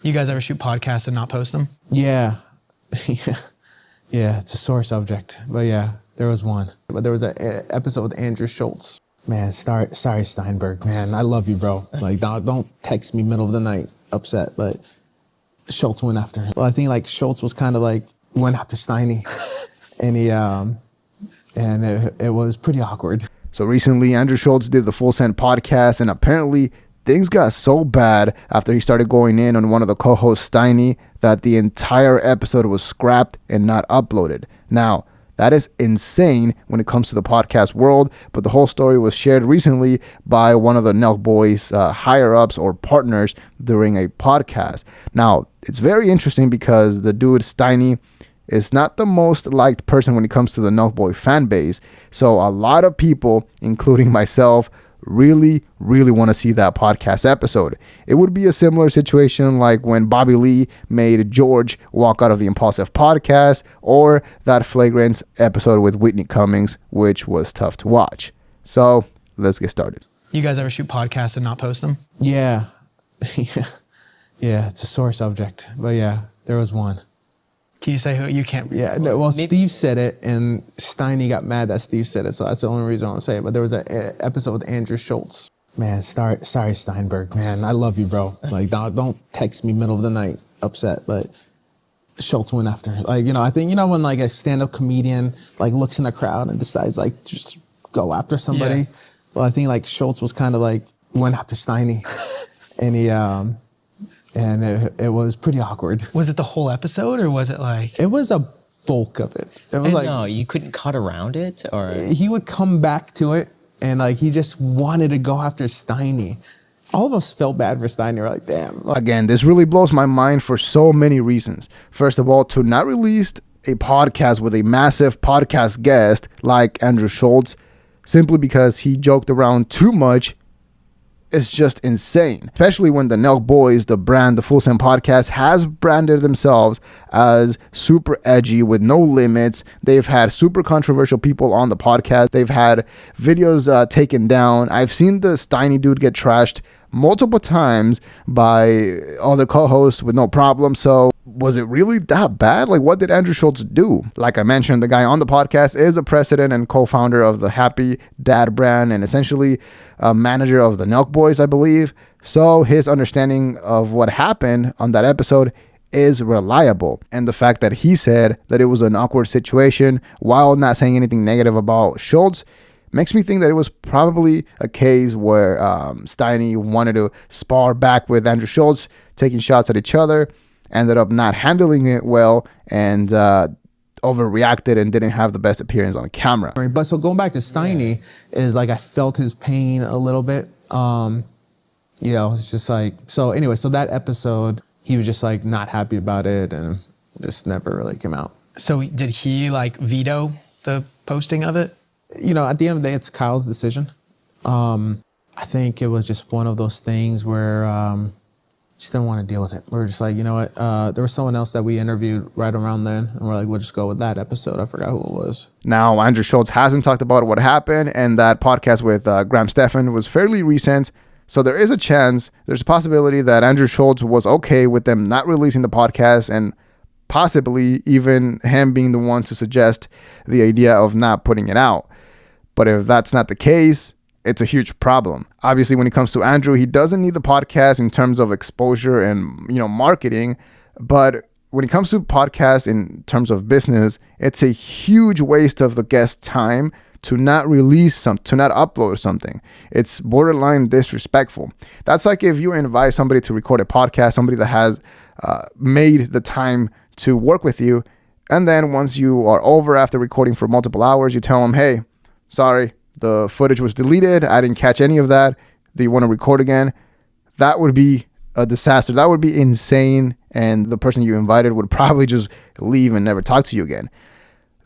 You guys ever shoot podcasts and not post them? Yeah. Yeah, it's a sore subject. But yeah, there was one. But there was an episode with Andrew Schulz. Man, sorry, Steinberg, man. I love you, bro. Like, don't text me middle of the night upset. But Schulz went after him. Well, I think like Schulz was kind of like went after Steiny. And it was pretty awkward. So recently, Andrew Schulz did the Full Send podcast, and apparently things got so bad after he started going in on one of the co-hosts, Steiny, that the entire episode was scrapped and not uploaded. Now, that is insane when it comes to the podcast world, but the whole story was shared recently by one of the Nelk boys' higher-ups or partners during a podcast. Now, it's very interesting because the dude, Steiny, is not the most liked person when it comes to the Nelk boy fan base. So a lot of people, including myself, really want to see that podcast episode. It would be a similar situation like when Bobby Lee made George walk out of the Impulsive podcast, or that Flagrance episode with Whitney Cummings, which was tough to watch. So let's get started. You guys ever shoot podcasts and not post them? Yeah. Yeah, it's a sore subject. But yeah, there was one. Can you say who? You can't. Yeah, no, well, Steve said it, and Steiny got mad that Steve said it, so that's the only reason I want to say it. But there was an episode with Andrew Schulz. Man, sorry, Steinberg, man. I love you, bro. Like, don't text me middle of the night upset. But Schulz went after, like, I think, when like a stand-up comedian like looks in the crowd and decides like just go after somebody. Yeah. Well, I think like Schulz was kind of like went after Steiny, and it was pretty awkward. Was it the whole episode, or was it like? It was a bulk of it. It was like, no, you couldn't cut around it, or he would come back to it, and like he just wanted to go after Steiny. All of us felt bad for Steiny. We're like, damn. Again, this really blows my mind for so many reasons. First of all, to not release a podcast with a massive podcast guest like Andrew Schulz simply because he joked around too much. It's just insane, especially when the Nelk boys, the brand, the Full Send podcast, has branded themselves as super edgy with no limits. They've had super controversial people on the podcast. They've had videos taken down. I've seen the Steiny dude get trashed multiple times by other co-hosts with no problem. So was it really that bad? Like, what did Andrew Schulz do? Like I mentioned, the guy on the podcast is the president and co-founder of the Happy Dad brand and essentially a manager of the Nelk boys, I believe. So his understanding of what happened on that episode is reliable. And the fact that he said that it was an awkward situation while not saying anything negative about Schulz makes me think that it was probably a case where Steiny wanted to spar back with Andrew Schulz, taking shots at each other, ended up not handling it well, and overreacted and didn't have the best appearance on camera. But so going back to Steiny, is like I felt his pain a little bit. It's just like, so anyway, so that episode, he was just like not happy about it and just never really came out. So did he like veto the posting of it? At the end of the day, it's Kyle's decision. I think it was just one of those things where just didn't want to deal with it. We were just like, you know what? There was someone else that we interviewed right around then, and we're like, we'll just go with that episode. I forgot who it was. Now, Andrew Schulz hasn't talked about what happened, and that podcast with Graham Stephan was fairly recent. So there is a chance, there's a possibility that Andrew Schulz was okay with them not releasing the podcast, and possibly even him being the one to suggest the idea of not putting it out. But if that's not the case, it's a huge problem. Obviously, when it comes to Andrew, he doesn't need the podcast in terms of exposure and, marketing. But when it comes to podcasts in terms of business, it's a huge waste of the guest's time to not release to not upload something. It's borderline disrespectful. That's like if you invite somebody to record a podcast, somebody that has made the time to work with you, and then once you are over after recording for multiple hours, you tell them, hey, sorry, the footage was deleted. I didn't catch any of that. Do you want to record again? That would be a disaster. That would be insane. And the person you invited would probably just leave and never talk to you again.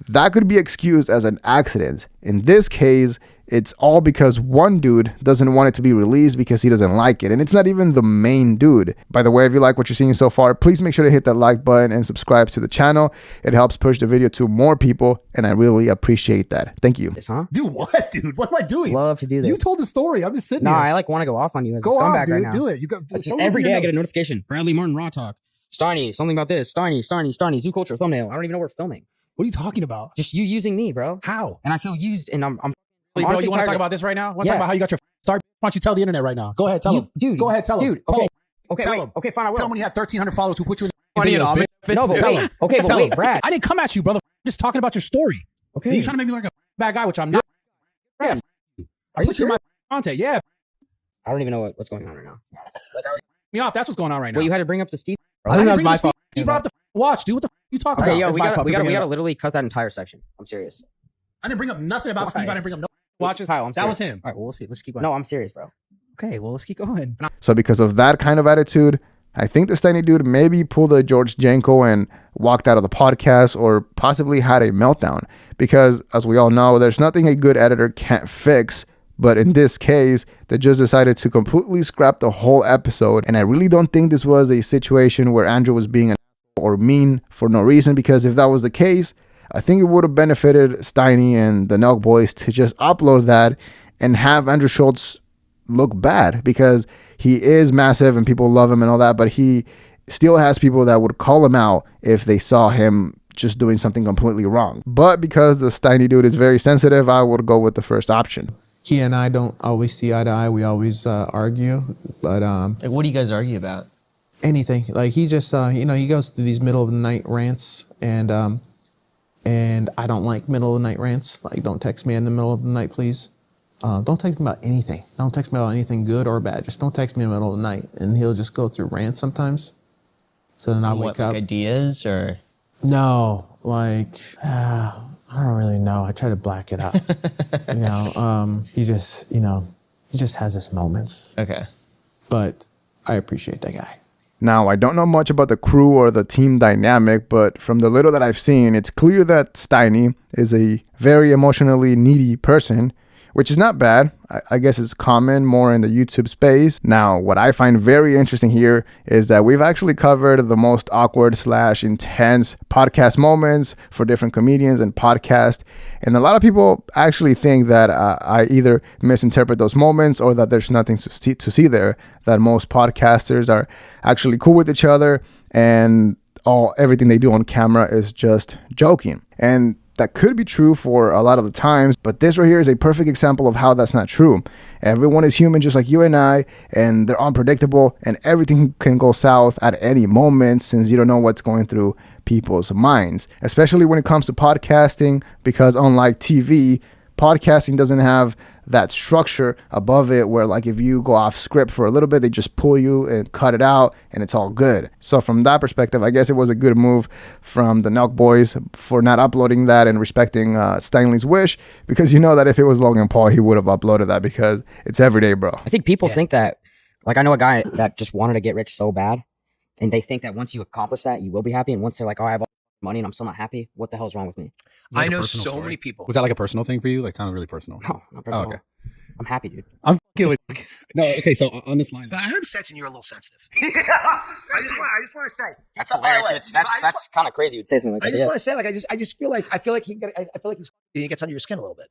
That could be excused as an accident. In this case, it's all because one dude doesn't want it to be released because he doesn't like it. And it's not even the main dude. By the way, if you like what you're seeing so far, please make sure to hit that like button and subscribe to the channel. It helps push the video to more people, and I really appreciate that. Thank you. This, huh? Do what, dude? What am I doing? Love to do this. You told the story. I'm just sitting No, here. I like want to go off on you as Go a off, scumbag dude. right now. Do it. You got Every day I get a notification. Bradley Martin Raw Talk. Steiny, something about this. Steiny, Zoo Culture thumbnail. I don't even know we're filming. What are you talking about? Just you using me, bro. How? And I feel used, and I'm Bro, honestly you want to tired talk of- about this right now? Want to Yeah. talk about how you got your start? Why don't you tell the internet right now? Go ahead, tell him. Dude, Go ahead, tell him. Dude, Tell okay. him. Okay, Tell wait. him. Okay, fine, I will. Tell him when you had 1,300 followers who put you in Funny videos, and bitch. No, but Tell wait. him. Okay, but Tell wait, him. Brad. I didn't come at you, brother. I'm just talking about your story. Okay. And you trying to make me look like a bad guy, which I'm not. Yeah. I Are you put you in sure? my content. Yeah. I don't even know what's going on right now. Me off. That's what's going on right now. Well, you had to bring up the Steve. I think that was my fault. You brought up the watch, dude. What the you talking Okay, about? yo, It's we my gotta, fault we for gotta, bringing we it gotta up. literally cut that entire section. I'm serious. I didn't bring up nothing about Steve. I didn't bring up no watches. Kyle, I'm That serious. was him. All right, well, we'll see. Let's keep going. No, I'm serious, bro. Okay, well, let's keep going. So because of that kind of attitude, I think the Steiny dude maybe pulled a George Janko and walked out of the podcast, or possibly had a meltdown. Because as we all know, there's nothing a good editor can't fix. But in this case, they just decided to completely scrap the whole episode. And I really don't think this was a situation where Andrew was being an or mean for no reason, because if that was the case, I think it would have benefited Steiny and the Nelk boys to just upload that and have Andrew Schulz look bad, because he is massive and people love him and all that, but he still has people that would call him out if they saw him just doing something completely wrong. But because the Steiny dude is very sensitive, I would go with the first option. He and I don't always see eye to eye. We always argue, but Like, what do you guys argue about? anything. Like he just, he goes through these middle of the night rants, and I don't like middle of the night rants. Like, don't text me in the middle of the night, please. Don't text me about anything. Don't text me about anything good or bad. Just don't text me in the middle of the night. And he'll just go through rants sometimes. So then I wake What, up. like ideas or? No, like, I don't really know. I try to black it out. He just has his moments. Okay. But I appreciate that guy. Now, I don't know much about the crew or the team dynamic, but from the little that I've seen, it's clear that Steiny is a very emotionally needy person, which is not bad. I guess it's common more in the YouTube space. Now, what I find very interesting here is that we've actually covered the most awkward / intense podcast moments for different comedians and podcasts. And a lot of people actually think that I either misinterpret those moments or that there's nothing to see there, that most podcasters are actually cool with each other and everything they do on camera is just joking. And that could be true for a lot of the times, but this right here is a perfect example of how that's not true. Everyone is human just like you and I, and they're unpredictable, and everything can go south at any moment since you don't know what's going through people's minds, especially when it comes to podcasting, because unlike TV, podcasting doesn't have that structure above it where, like, if you go off script for a little bit, they just pull you and cut it out and it's all good. So from that perspective, I guess it was a good move from the Nelk boys for not uploading that and respecting Steinley's wish, because you know that if it was Logan Paul, he would have uploaded that, because it's every day, bro. I think people think that, like, I know a guy that just wanted to get rich so bad, and they think that once you accomplish that, you will be happy. And once they're like, oh, I have all this money and I'm still not happy, what the hell's wrong with me? Like I a know personal so story. many people. Was that like a personal thing for you? Like, sounded really personal. No, not personal. okay. I'm happy, dude. I'm fucking with No, okay, so on this line. But I heard Stetson, you're a little sensitive. I just want to say. That's hilarious. That's kind of crazy. You'd say something like I that. just Yeah. want to say, like, I just feel like I feel like he gets under your skin a little bit.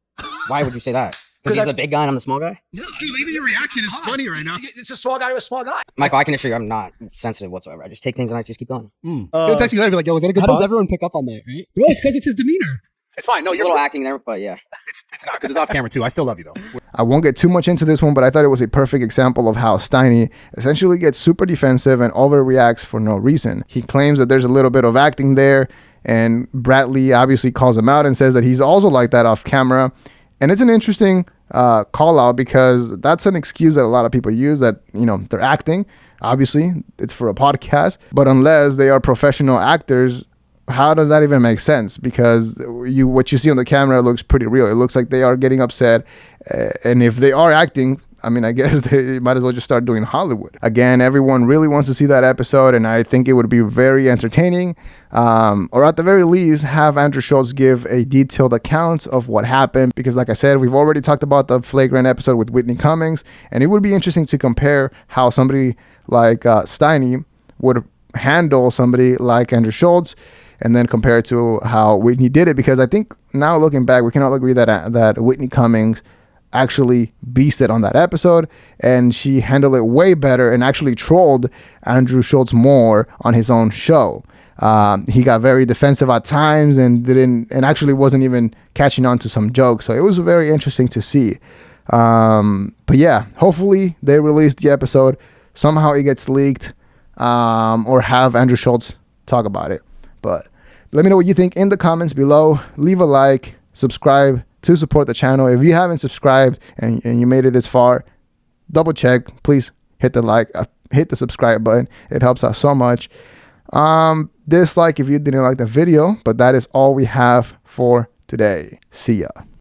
Why would you say that? Because he's the big guy and I'm the small guy? No, dude, even your reaction is funny right now. It's a small guy to a small guy. Michael, I can assure you I'm not sensitive whatsoever. I just take things and I just keep going. He'll text you later, be like, yo, was that a good How pod? does everyone pick up on that, right? No, it's because it's his demeanor. It's fine. No, There's a you're little acting there, but yeah. It's not because it's off camera too. I still love you though. I won't get too much into this one, but I thought it was a perfect example of how Steiny essentially gets super defensive and overreacts for no reason. He claims that there's a little bit of acting there, and Bradley obviously calls him out and says that he's also like that off camera. And it's an interesting call out, because that's an excuse that a lot of people use, that, they're acting. Obviously, it's for a podcast, but unless they are professional actors, how does that even make sense? Because what you see on the camera looks pretty real. It looks like they are getting upset. And if they are acting, I mean, I guess they might as well just start doing Hollywood. Again, everyone really wants to see that episode, and I think it would be very entertaining. Or at the very least, have Andrew Schulz give a detailed account of what happened. Because like I said, we've already talked about the flagrant episode with Whitney Cummings, and it would be interesting to compare how somebody like Steiny would handle somebody like Andrew Schulz, and then compare it to how Whitney did it. Because I think now looking back, we can all agree that Whitney Cummings actually beasted on that episode, and she handled it way better and actually trolled Andrew Schulz more on his own show. He got very defensive at times and actually wasn't even catching on to some jokes. So it was very interesting to see. But yeah, hopefully they release the episode. Somehow it gets leaked, or have Andrew Schulz talk about it. But let me know what you think in the comments below. Leave a like, subscribe to support the channel. If you haven't subscribed and you made it this far, double check. Please hit the like, hit the subscribe button. It helps out so much. Dislike if you didn't like the video, but that is all we have for today. See ya.